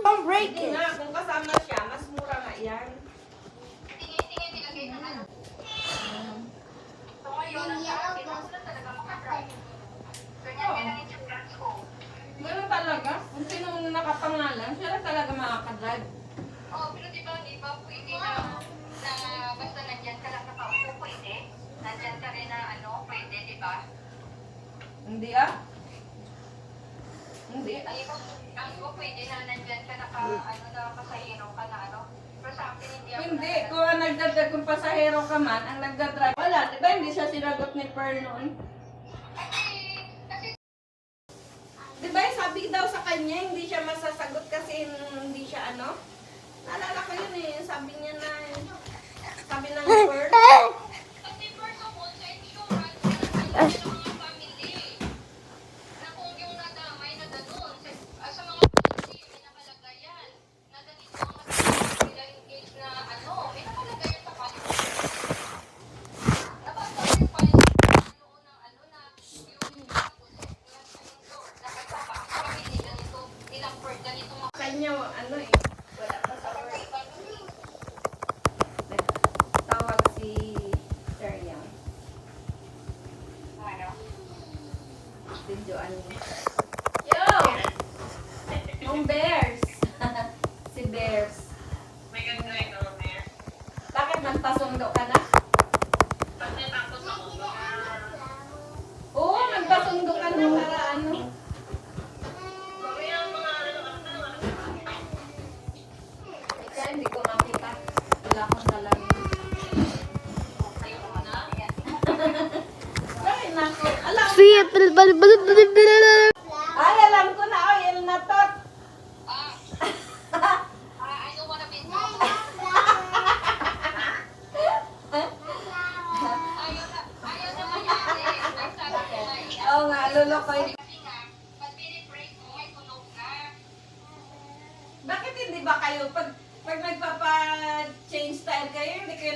Don't break Hindi it. nga, kung kasama siya, mas mura nga yan. Ganun talaga. Kung sino nakapangalan, siya lang talaga makakadrive. Oh, pero di ba pwede na basta nandyan ka lang nakaupo, pwede? Nandyan ka rin na pwede, di ba? Hindi ah. Hindi. Ang iba pwede na nandyan ka nakapasahero ka na Pero sa akin hindi ako. Hindi. Kung pasahero ka man, ang nagdadrive. Wala, di ba hindi siya sinagot ni Pearl noon? Kasi Di ba sabi daw sa kanya, hindi siya masasagot kasi hindi siya Naalala ko yun sabi niya na, sabi ng Pearl. Kasi first of all, sa insurance, sa mga family, na kung yung nadamay na ganun, sa mga family, may nakalagay yan. Na ganito ang masasabi nila in case na may nakalagay yan sa policy. Nabasa ko yung policy noon ng na yung tapos, dapat sa family, ganito, ilang per, ganito mga Kanya, wala pa sa work. Tawag si Sir Yang. Videoan niya. Yo! Yung Bears. Si Bears. may gagawin ko, Mayor. Bakit nagpasundo ka na? Pag natapos ako, Oo, nagpasundo ka na para mamaya mga Ika, hindi ko makita. Wala akong talaga. Ay, naku. Alam Ay, alam ko na. Ay, el na tot. I don't wanna be ayaw naman yan nagsabi nila Oo nga, lulukoy. kasi nga, pag pinipray mo, may tunog na. Bakit hindi ba kayo, pag nagpapa-change style kayo, hindi kayo